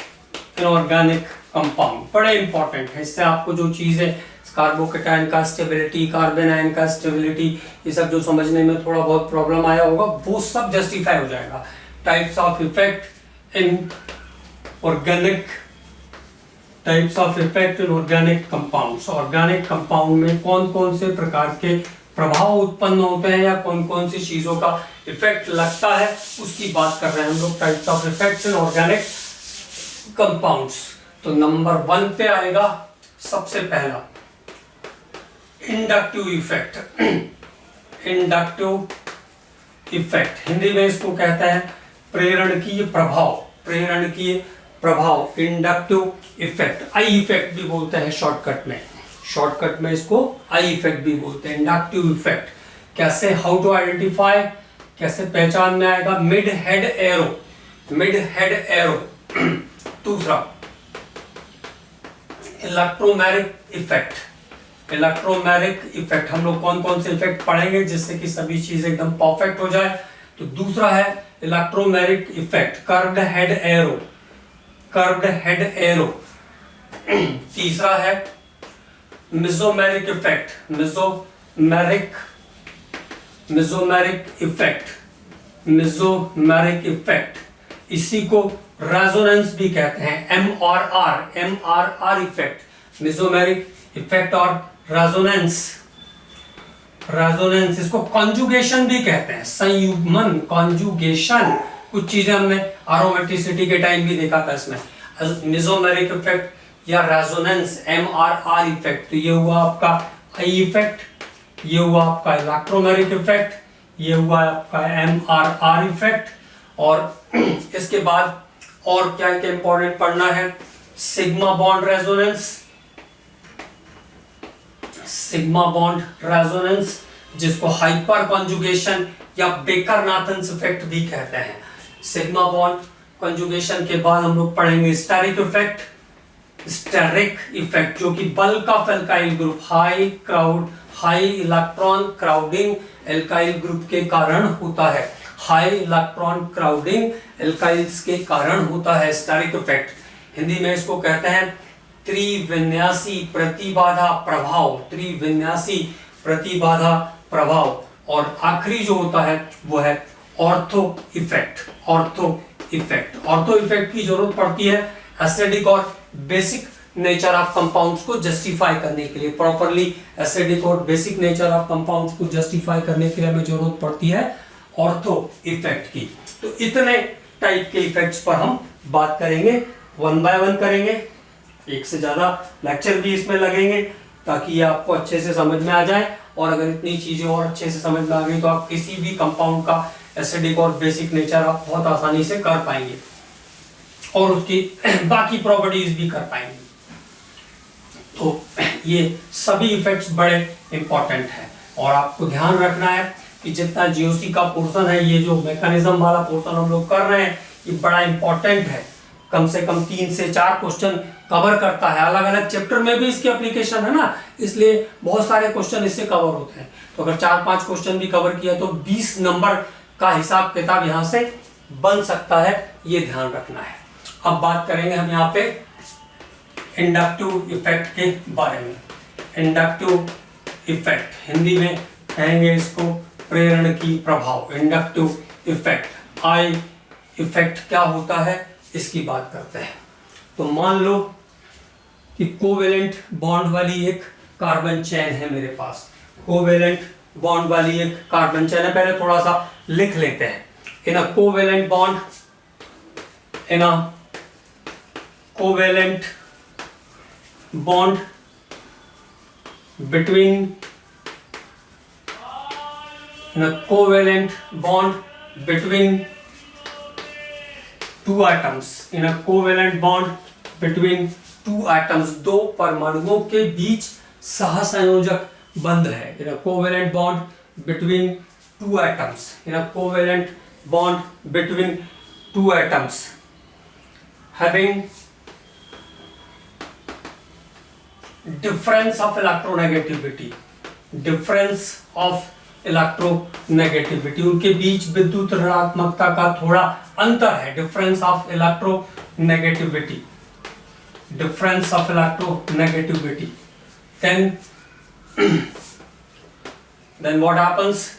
in organic compound बड़े इंपॉर्टेंट है। इससे आपको जो चीजें कार्बोकेटाइन का स्टेबिलिटी, कार्बन आयन का स्टेबिलिटी, ये सब जो समझने में थोड़ा बहुत प्रॉब्लम आया होगा वो सब जस्टिफाई हो जाएगा। Types of effect in organic, types of effect in organic compounds. Organic compound में कौन कौन से प्रकार के प्रभाव उत्पन्न होते हैं या कौन कौन सी चीजों का इफेक्ट लगता है उसकी बात कर रहे हैं हम लोग। Types of effects in organic compounds. तो नंबर 1 पे आएगा सबसे पहला inductive effect. Inductive effect Hindi में इसको कहते हैं प्रेरणकीय प्रभाव। प्रेरणकीय प्रभाव, इंडक्टिव इफेक्ट, आई इफेक्ट भी बोलते हैं शॉर्टकट में। शॉर्टकट में इसको आई इफेक्ट भी बोलते हैं, इंडक्टिव इफेक्ट। कैसे, हाउ टू आइडेंटिफाई, कैसे पहचान में आएगा? Mid head arrow, mid head arrow. दूसरा इलेक्ट्रोमैरिक इफेक्ट। इलेक्ट्रोमैरिक इफेक्ट हम लोग कौन कौन से इफेक्ट पढ़ेंगे जिससे कि सभी चीज एकदम परफेक्ट हो जाए। तो दूसरा है electromeric effect, curved head arrow, curved head arrow. तीसरा है mesomeric effect, mesomeric effect, mesomeric effect. इसी को रेजोनेंस भी कहते हैं, एमआरआर इफेक्ट, मेसोमेरिक इफेक्ट और रेजोनेंस। रेजोनेंस इसको कॉन्जुगेशन भी कहते हैं, संयुग्मन, कॉन्जुगेशन। कुछ चीजें हमने एरोमेटिसिटी के टाइम भी देखा था इसमें। मेसोमेरिक इफेक्ट या रेजोनेंस, एमआरआर इफेक्ट। तो ये हुआ आपका आई इफेक्ट, ये हुआ आपका इलेक्ट्रोमेरिक इफेक्ट, ये हुआ आपका एमआरआर इफेक्ट। और इसके बाद और क्या क्या इंपॉर्टेंट पढ़ना है? Sigma bond resonance, sigma bond resonance, जिसको हाइपर कॉन्जुगेशन या बेकर नाथन्स इफेक्ट भी कहते हैं। सिग्मा बॉन्ड कॉन्जुगेशन के बाद हम लोग पढ़ेंगे स्टेरिक इफेक्ट, स्टेरिक इफेक्ट जो कि bulk of alkyl group, high electron crowding alkyl group के कारण होता है। हाई इलेक्ट्रॉन क्राउडिंग एल्काइल्स के कारण होता है स्टेरिक इफेक्ट। हिंदी में इसको कहते हैं त्रिविन्यासी प्रतिबाधा प्रभाव, त्रिविन्यासी प्रतिबाधा प्रभाव। और आखिरी जो होता है वो है ortho effect, ortho effect. Ortho effect की जरूरत पड़ती है एसिडिक और बेसिक नेचर ऑफ कंपाउंड्स को जस्टिफाई करने के लिए। प्रॉपर्ली एसिडिक और बेसिक नेचर ऑफ कंपाउंड्स को जस्टिफाई करने के लिए हमें जरूरत पड़ती है ऑर्थो इफेक्ट की। तो इतने टाइप के इफेक्ट्स पर हम बात करेंगे, 1 बाय 1 करेंगे। एक से ज्यादा लेक्चर भी इसमें लगेंगे ताकि ये आपको अच्छे से समझ में आ जाए। और अगर इतनी चीजें और अच्छे से समझ में आ गई तो आप किसी भी कंपाउंड का एसिडिक और बेसिक नेचर आप बहुत आसानी से कर पाएंगे और उसकी बाकी प्रॉपर्टीज भी कर पाएंगे। तो ये सभी इफेक्ट्स बड़े इंपॉर्टेंट हैं और आपको ध्यान रखना है कि जितना जीओसी का पोर्शन है, ये जो मैकेनिज्म वाला पोर्शन हम लोग कर रहे हैं, ये बड़ा इंपॉर्टेंट है। कम से कम 3 से 4 क्वेश्चन कवर करता है। अलग अलग चैप्टर में भी इसकी एप्लीकेशन है ना, इसलिए बहुत सारे क्वेश्चन इससे कवर होते हैं। तो अगर 4-5 क्वेश्चन भी कवर किया तो 20 नंबर का हिसाब किताब यहाँ से बन सकता है, ये ध्यान रखना है। अब बात करेंगे हम यहाँ पे इंडक्टिव इफेक्ट के बारे में। इंडक्टिव इफेक्ट, हिंदी में कहेंगे इसको प्रेरण की प्रभाव, इंडक्टिव इफेक्ट। आई इफेक्ट क्या होता है इसकी बात करते हैं। तो मान लो कि कोवेलेंट बॉन्ड वाली एक कार्बन चेन है मेरे पास, कोवेलेंट बॉन्ड वाली एक कार्बन चेन है। पहले थोड़ा सा लिख लेते हैं। In a covalent bond, in a covalent bond between, in a covalent bond between two atoms, in a covalent bond between two atoms, दो परमाणुओं के बीच सहसंयोजक बंध है। in a covalent bond between two atoms, in a covalent bond between two atoms having difference of electronegativity, difference of electronegativity, उनके बीच विद्युत ऋणात्मकता का थोड़ा अंतर है। difference of electronegativity, difference of electronegativity, then what happens?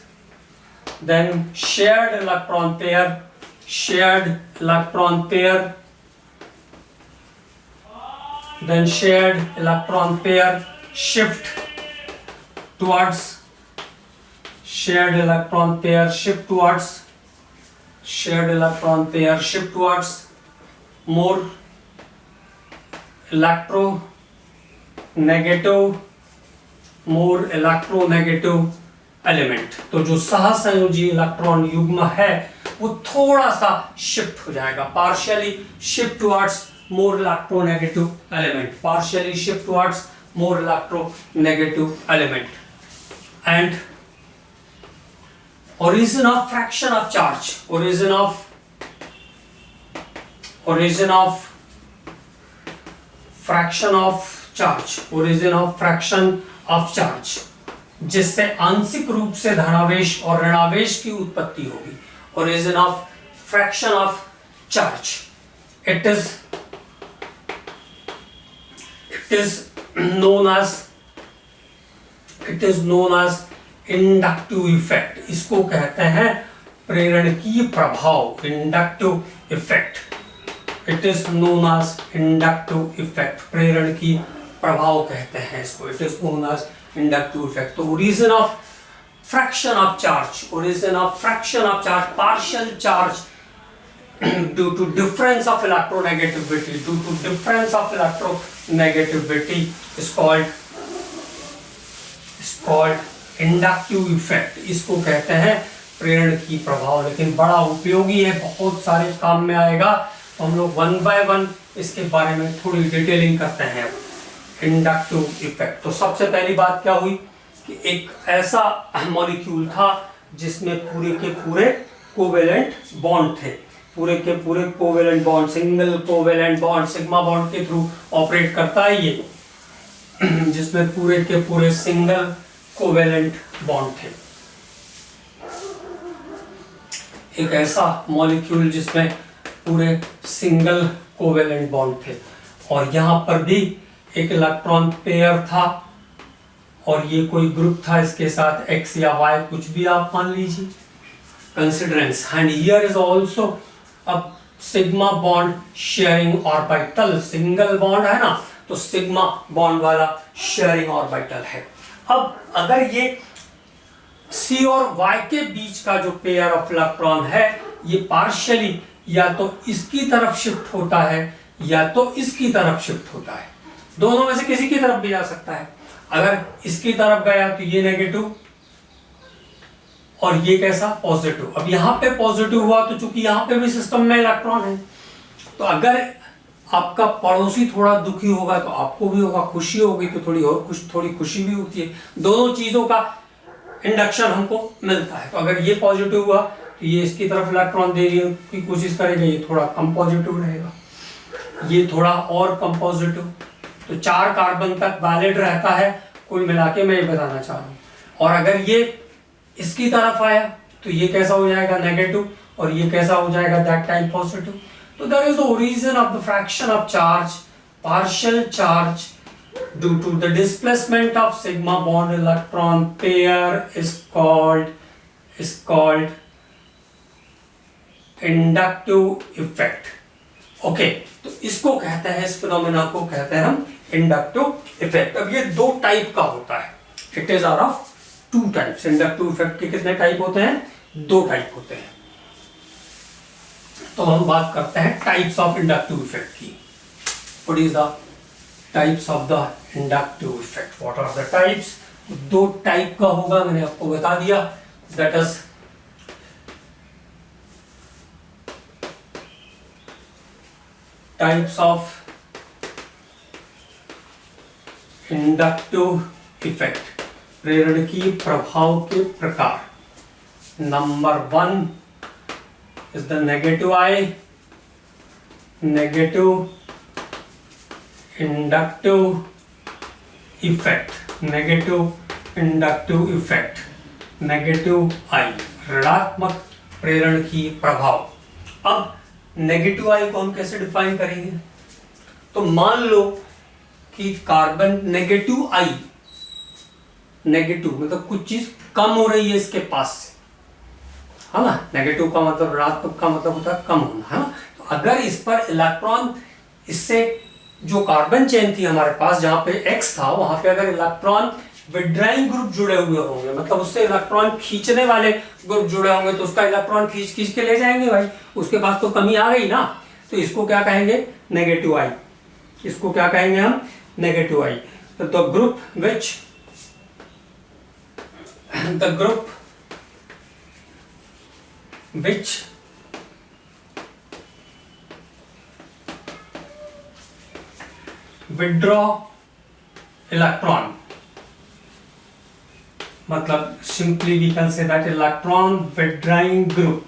Then shared electron pair, shared electron pair, then shared electron pair shift towards, shared electron pair shift towards, shared electron pair shift towards more electronegative, more electronegative element। तो जो सहसंयोजी इलेक्ट्रॉन युग्म है वो थोड़ा सा शिफ्ट हो जाएगा, partially shift towards more electronegative element, partially shift towards more electronegative element, and origin of fraction of charge, origin of fraction of charge, origin of fraction of charge, जिससे आंशिक रूप से धनावेश और ऋणावेश की उत्पत्ति होगी। origin of fraction of charge, it is known as inductive effect। इसको कहते हैं प्रेरणकीय प्रभाव, inductive effect, it is known as inductive effect, प्रेरणकीय प्रभाव कहते हैं इसको, it is known as inductive effect। तो origin of fraction of charge, origin of fraction of charge, partial charge due to difference of electronegativity, due to difference of electronegativity is called inductive effect। इसको कहते हैं प्रेरण की प्रभाव, लेकिन बड़ा उपयोगी है, बहुत सारे काम में आएगा। तो हम लोग वन बाय वन इसके बारे में थोड़ी डिटेलिंग करते हैं। इंडक्टिव इफेक्ट, तो सबसे पहली बात क्या हुई कि एक ऐसा मॉलिक्यूल था जिसमें पूरे के पूरे कोवेलेंट बॉन्ड थे, पूरे के पूरे covalent bond, single covalent bond, sigma bond के थ्रू ऑपरेट करता है ये, जिसमें पूरे के पूरे सिंगल कोवेलेंट बॉन्ड थे। एक ऐसा मॉलिक्यूल जिसमें पूरे सिंगल कोवेलेंट बॉन्ड थे, और यहां पर भी एक इलेक्ट्रॉन पेयर था, और ये कोई ग्रुप था इसके साथ, एक्स या वाई कुछ भी आप मान लीजिए, considerance. And here is also a sigma bond sharing orbital, single bond है ना, तो सिग्मा बॉन्ड वाला शेयरिंग ऑर्बिटल है। अब अगर ये C और Y के बीच का जो पेयर ऑफ इलेक्ट्रॉन है, ये पार्शियली या तो इसकी तरफ शिफ्ट होता है या तो इसकी तरफ शिफ्ट होता है, दोनों में से किसी की तरफ भी जा सकता है। अगर इसकी तरफ गया तो ये नेगेटिव और ये कैसा पॉजिटिव। अब यहाँ पे पॉजिटिव हुआ तो चूंकि यहाँ पे भी सिस्टम में इलेक्ट्रॉन है, तो अगर आपका पड़ोसी थोड़ा दुखी होगा तो आपको भी होगा, खुशी होगी तो थोड़ी खुशी भी होती है। दोनों चीजों का इंडक्शन हमको मिलता है। तो अगर ये पॉजिटिव हुआ तो ये इसकी तरफ इलेक्ट्रॉन देने की कोशिश करेगा, ये थोड़ा कम पॉजिटिव रहेगा, ये थोड़ा और कम पॉजिटिव, तो 4 कार्बन तक वैलिड रहता है। कुल मिला के मैं ये बताना चाह रहा हूँ। और अगर ये इसकी तरफ आया तो ये कैसा हो जाएगा नेगेटिव, और ये कैसा हो जाएगा दैट टाइम पॉजिटिव। तो that is the origin of the fraction of charge, partial charge due to the displacement of sigma bond electron pair is called inductive effect. Okay, तो इसको कहते हैं, इस फिनोमेना को कहते हैं हम इंडक्टिव इफेक्ट. अब ये दो टाइप का होता है. It is are of two types. Inductive effect के कितने टाइप होते हैं? दो टाइप होते हैं. तो हम बात करते हैं टाइप्स ऑफ इंडक्टिव इफेक्ट की. What is the types of the inductive effect? What are the types? दो टाइप का होगा, मैंने आपको बता दिया. That is types of inductive effect, प्रेरणकी प्रभाव के प्रकार. Number 1 is the negative I, negative inductive effect, negative inductive effect, negative I, ऋणात्मक प्रेरण की प्रभाव. अब नेगेटिव आई को हम कैसे डिफाइन करेंगे? तो मान लो कि कार्बन नेगेटिव आई, नेगेटिव मतलब कुछ चीज कम हो रही है इसके पास से, है ना. नेगेटिव का मतलब, ऋणात्मक का मतलब होता है कम होना, है ना. तो अगर इस पर इलेक्ट्रॉन, इससे जो कार्बन चेन थी हमारे पास जहां पे X था, वहां पे अगर इलेक्ट्रॉन विड्राइंग ग्रुप जुड़े हुए होंगे, मतलब उससे इलेक्ट्रॉन खींचने वाले ग्रुप जुड़े होंगे, तो उसका इलेक्ट्रॉन खींच खींच के ले जाएंगे भाई. उसके पास तो कमी आ गई ना. तो इसको क्या कहेंगे? नेगेटिव आई. इसको क्या कहेंगे हम? नेगेटिव आई. तो the group which withdraw electron, मतलब simply we can say that electron withdrawing group,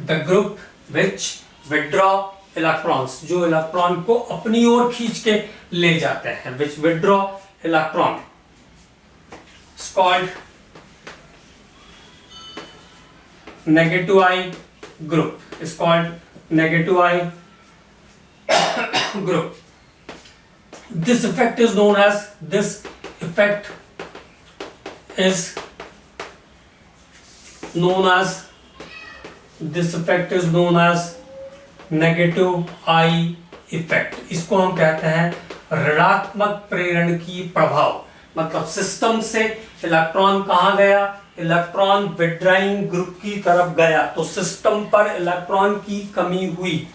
the group which withdraw electrons, जो इलेक्ट्रॉन को अपनी ओर खींच के ले जाते हैं, which withdraw electron is called negative I group, is called negative I group. This effect is known as negative I effect. इसको हम कहते हैं ऋणात्मक प्रेरण की प्रभाव. मतलब सिस्टम से इलेक्ट्रॉन कहां गया? इलेक्ट्रॉन विड्राइंग ग्रुप की तरफ गया, तो सिस्टम पर इलेक्ट्रॉन की कमी हुई.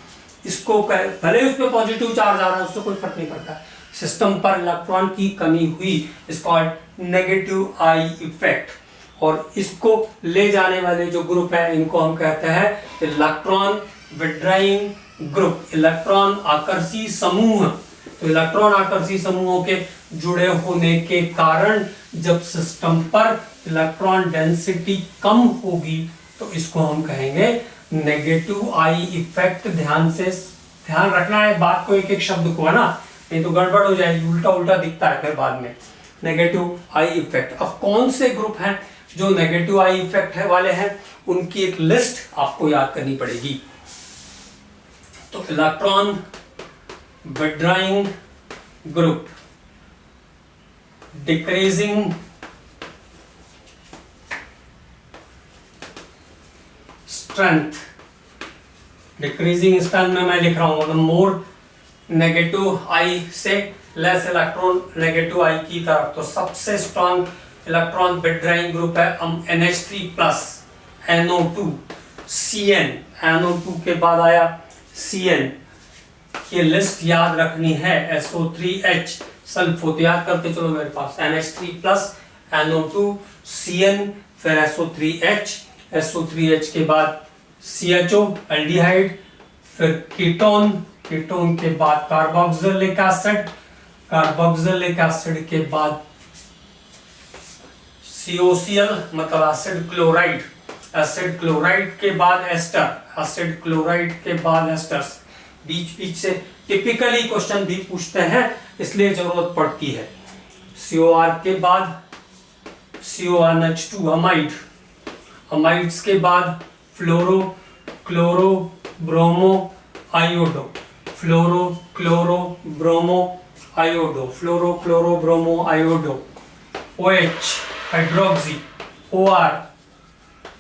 इसको भले उसमें पॉजिटिव चार्ज आ रहा है, उससे कोई फर्क नहीं पड़ता. सिस्टम पर इलेक्ट्रॉन की कमी हुई, is called negative I effect. और इसको ले जाने वाले जो ग्रुप है, इनको हम कहते हैं electron withdrawing group, electron Aakarshi समूह. तो इलेक्ट्रॉन आकर्षी समूहों के जुड़े होने के कारण जब सिस्टम पर इलेक्ट्रॉन डेंसिटी कम होगी, तो इसको हम कहेंगे नेगेटिव आई इफेक्ट. ध्यान रखना है बात को, एक एक शब्द को, है ना, नहीं तो गड़बड़ हो जाएगी, उल्टा उल्टा दिखता है फिर बाद में. Negative I effect. अब कौन से ग्रुप हैं जो नेगेटिव आई इफेक्ट है वाले हैं, उनकी एक लिस्ट आपको याद करनी पड़ेगी. तो electron withdrawing group, decreasing strength, decreasing strength में मैं लिख रहा हूं मोर नेगेटिव आई से लेस इलेक्ट्रॉन नेगेटिव आई की तरफ. तो सबसे स्ट्रॉन्ग इलेक्ट्रॉन विड्राइंग ग्रुप है हम NH3 plus NO2 CN. NO2 के बाद आया CN. ये लिस्ट याद रखनी है. SO3H सल्फो, तो याद करते चलो मेरे पास NH3 प्लस NO2 CN, फिर SO3H, SO3H के बाद CHO एल्डिहाइड, फिर कीटोन, कीटोन के बाद कार्बोक्सिलिक एसिड, कार्बोक्सिलिक एसिड के बाद COCl मतलब एसिड क्लोराइड, एसिड क्लोराइड के बाद एस्टर, एसिड क्लोराइड के बाद एस्टर्स. बीच बीच से टिपिकली क्वेश्चन भी पूछते हैं, इसलिए जरूरत पड़ती है. COR के बाद CONH2 अमाइड, अमाइड्स के बाद fluoro, chloro, bromo, iodo, fluoro, chloro, bromo, iodo, fluoro chloro bromo iodo, OH hydroxy, OR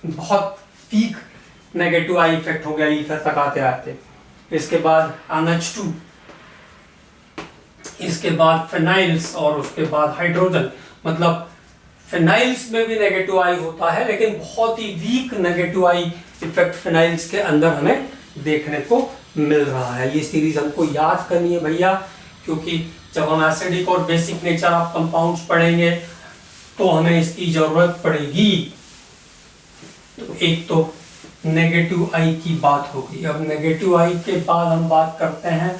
बहुत वीक नेगेटिव आई इफेक्ट हो गया ईथर तक आते आते। इसके बाद NH2, इसके बाद फिनाइल्स और उसके बाद हाइड्रोजन। मतलब फिनाइल्स में भी नेगेटिव आई होता है, लेकिन बहुत ही वीक नेगेटिव आई इफेक्ट फिनाइल्स के अंदर हमें देखने को मिल रहा है। ये सीरीज हमको याद करनी है भैया, क्योंकि जब हम एसिडिक और बेसिक नेचर ऑफ कंपाउंड्स पढ़ेंगे तो हमें इसकी जरूरत पड़ेगी। तो एक तो नेगेटिव आई की बात होगी। अब नेगेटिव आई के बाद हम बात करते हैं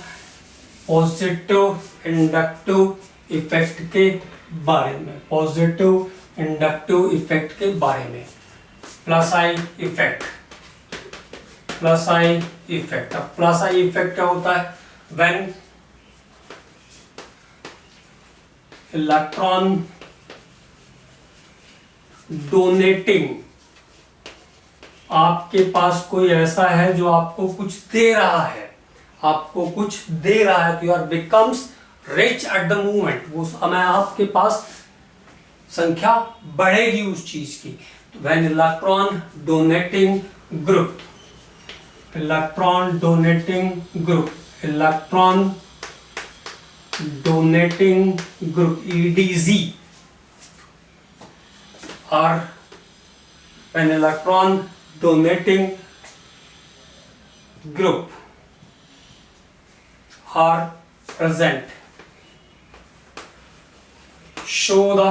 पॉजिटिव इंडक्टिव इफेक्ट के बारे में। पॉजिटिव इंडक्टिव इफेक्ट के बारे में, plus I effect. Plus I effect, अब प्लस आई इफेक्ट क्या होता है? व्हेन इलेक्ट्रॉन डोनेटिंग, आपके पास कोई ऐसा है जो आपको कुछ दे रहा है, आपको कुछ दे रहा है, तो you are becomes rich at the moment. वो समय आपके पास संख्या बढ़ेगी उस चीज की। तो when electron donating group, electron donating group, electron donating group EDZ, और when electron donating group are present, show the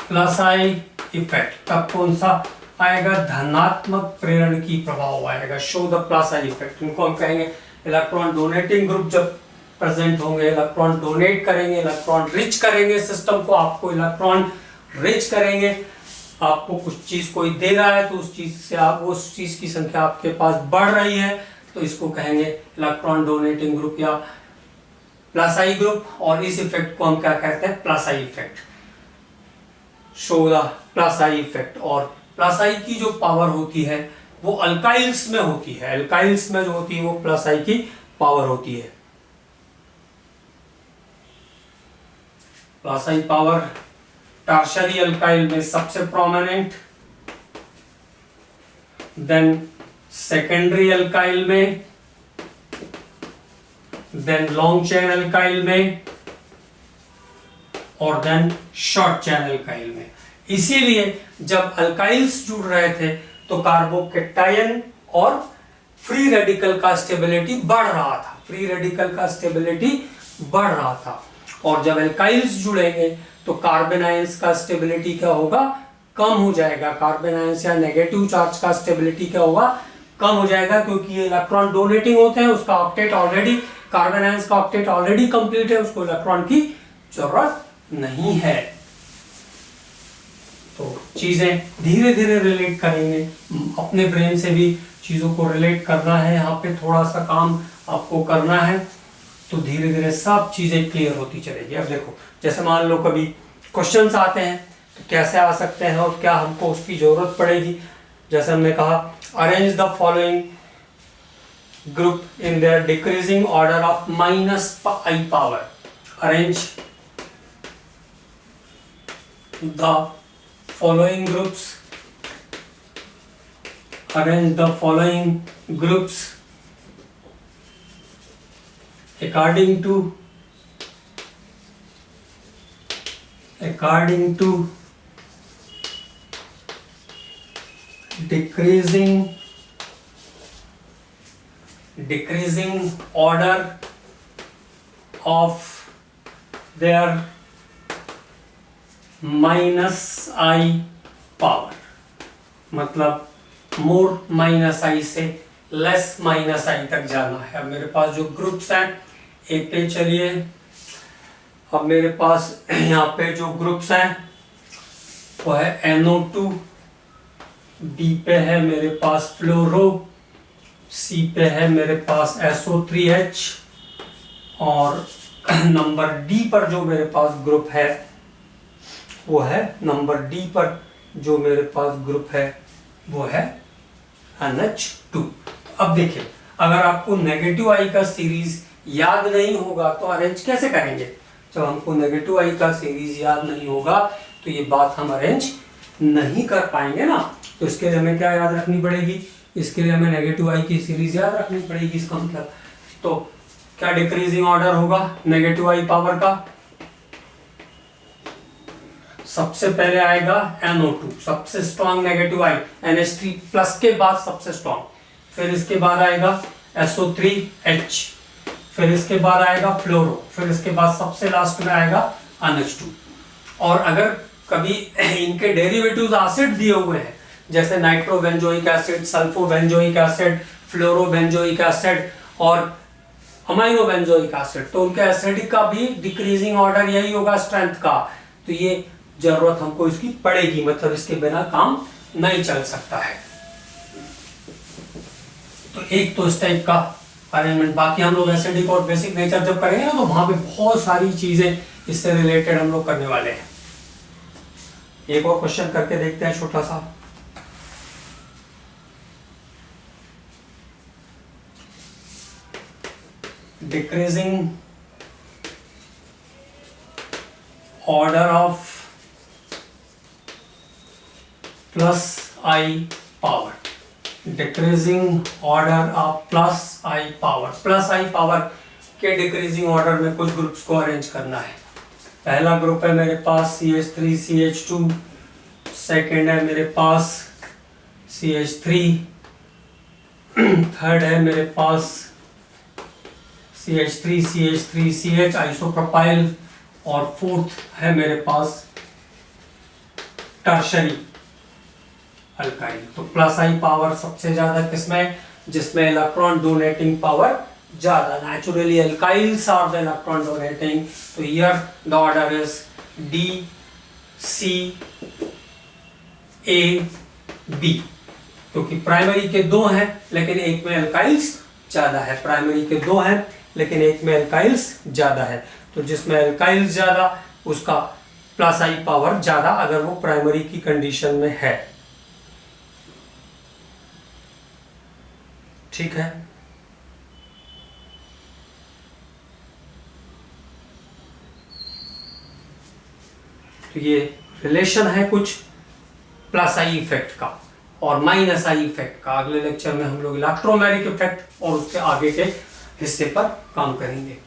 plus I effect. तब कौन सा आएगा? धनात्मक प्रेरण की प्रभाव आएगा। Show the plus I effect, इनको हम कहेंगे इलेक्ट्रॉन डोनेटिंग ग्रुप जब प्रेजेंट होंगे, इलेक्ट्रॉन डोनेट करेंगे, इलेक्ट्रॉन रिच करेंगे सिस्टम को, आपको इलेक्ट्रॉन रिच करेंगे, आपको कुछ चीज कोई दे रहा है तो उस चीज से आप उस चीज की संख्या आपके पास बढ़ रही है, तो इसको कहेंगे इलेक्ट्रॉन डोनेटिंग ग्रुप या प्लस आई ग्रुप। और इस इफेक्ट को हम क्या कहते हैं? Plus I effect. Show the plus I effect. और प्लस आई की जो पावर होती है वो अल्काइल्स में होती है, अल्काइल्स में जो होती है वो प्लस आई की पावर होती है। Plus I power tertiary alkyl में सबसे प्रोमिनेंट, देन सेकेंडरी अल्काइल में, देन लॉन्ग चेन अल्काइल में, और देन शॉर्ट चेन अल्काइल में। इसीलिए जब अल्काइल्स जुड़ रहे थे तो कार्बोकैटायन और फ्री रेडिकल का स्टेबिलिटी बढ़ रहा था, फ्री रेडिकल का स्टेबिलिटी बढ़ रहा था। और जब अल्काइल्स जुड़ेंगे तो कार्बन आयंस का स्टेबिलिटी क्या होगा? कम हो जाएगा। कार्बन आयंस या नेगेटिव चार्ज का स्टेबिलिटी क्या होगा? कम हो जाएगा, क्योंकि ये इलेक्ट्रॉन डोनेटिंग होते हैं, उसका ऑक्टेट ऑलरेडी, कार्बन आयंस का ऑक्टेट ऑलरेडी कंप्लीट है, उसको इलेक्ट्रॉन की जरूरत नहीं है। तो चीजें धीरे धीरे रिलेट करेंगे, अपने ब्रेन से भी चीजों को रिलेट करना है, यहाँ पे थोड़ा सा काम आपको करना है, तो धीरे धीरे सब चीजें क्लियर होती चलेगी। अब देखो, जैसे मान लो कभी क्वेश्चंस आते हैं तो कैसे आ सकते हैं और क्या हमको उसकी जरूरत पड़ेगी। जैसे हमने कहा, arrange the following group in their decreasing order of -i power. Arrange the following groups, arrange the following groups according to decreasing order of their -i power. मतलब मोर -i से लेस -i तक जाना है। अब मेरे पास जो ग्रुप्स हैं, ए पे चलिए, अब मेरे पास यहाँ पे जो ग्रुप्स हैं वो है NO2, बी पे है मेरे पास फ्लोरो, सी पे है मेरे पास SO3H, और नंबर डी पर जो मेरे पास ग्रुप है वो है, नंबर डी पर जो मेरे पास ग्रुप है वो है NH2। अब देखिए, अगर आपको नेगेटिव आई का सीरीज याद नहीं होगा तो अरेंज कैसे करेंगे? जब हमको नेगेटिव आई का सीरीज याद नहीं होगा तो ये बात हम अरेंज नहीं कर पाएंगे ना। तो इसके लिए हमें क्या याद रखनी पड़ेगी? इसके लिए हमें नेगेटिव आई की सीरीज याद रखनी पड़ेगी। इसका मतलब तो क्या डिक्रीजिंग ऑर्डर होगा नेगेटिव आई पावर का? सबसे पहले आएगा NO2, सबसे स्ट्रॉन्ग नेगेटिव आई, NH3 प्लस के बाद सबसे स्ट्रॉन्ग, फिर इसके बाद आएगा SO3H, फिर इसके बाद आएगा फ्लोरो, फिर इसके बाद सबसे लास्ट में आएगा NH2। और अगर कभी इनके डेरिवेटिव्स एसिड दिए हुए हैं जैसे नाइट्रोबेंजोइक एसिड, सल्फोबेंजोइक एसिड, फ्लोरोबेंजोइक एसिड और अमाइनोबेंजोइक एसिड, तो उनके एसिडिक का भी डिक्रीजिंग ऑर्डर यही होगा स्ट्रेंथ का। तो ये जरूरत हमको इसकी पड़ेगी, मतलब इसके बिना काम नहीं चल सकता है। तो एक तो इस टाइप का अरेंजमेंट। बाकी हम लोग एसिडिक और बेसिक नेचर जब करेंगे ना तो वहां पे बहुत सारी चीजें इससे रिलेटेड हम लोग करने वाले हैं। एक और क्वेश्चन करके देखते हैं छोटा सा। Decreasing order of plus I power, decreasing order of plus I power. Plus I power के डिक्रीजिंग ऑर्डर में कुछ ग्रुप्स को अरेंज करना है। पहला ग्रुप है मेरे पास CH3 CH2, सेकेंड है मेरे पास CH3, थर्ड है मेरे पास CH3 CH3 CH आइसोप्रोपाइल, और फोर्थ है मेरे पास टर्शरी अल्काइल। तो प्लस आई पावर सबसे ज्यादा किसमें? जिसमें इलेक्ट्रॉन डोनेटिंग पावर ज्यादा। Naturally alkyls are the electron donating. तो here the order is D C A B, क्योंकि प्राइमरी के दो हैं लेकिन एक में अल्काइल्स ज्यादा है। प्राइमरी के दो हैं लेकिन एक में अल्काइल्स ज्यादा है। तो जिसमें अल्काइल्स ज्यादा उसका प्लस आई पावर ज्यादा, अगर वो प्राइमरी की कंडीशन में है। ठीक है। तो ये रिलेशन है कुछ प्लस आई इफेक्ट का और माइनस आई इफेक्ट का। अगले लेक्चर में हम लोग इलेक्ट्रोमैग्नेटिक इफेक्ट और उसके आगे के हिस्से पर काम करेंगे।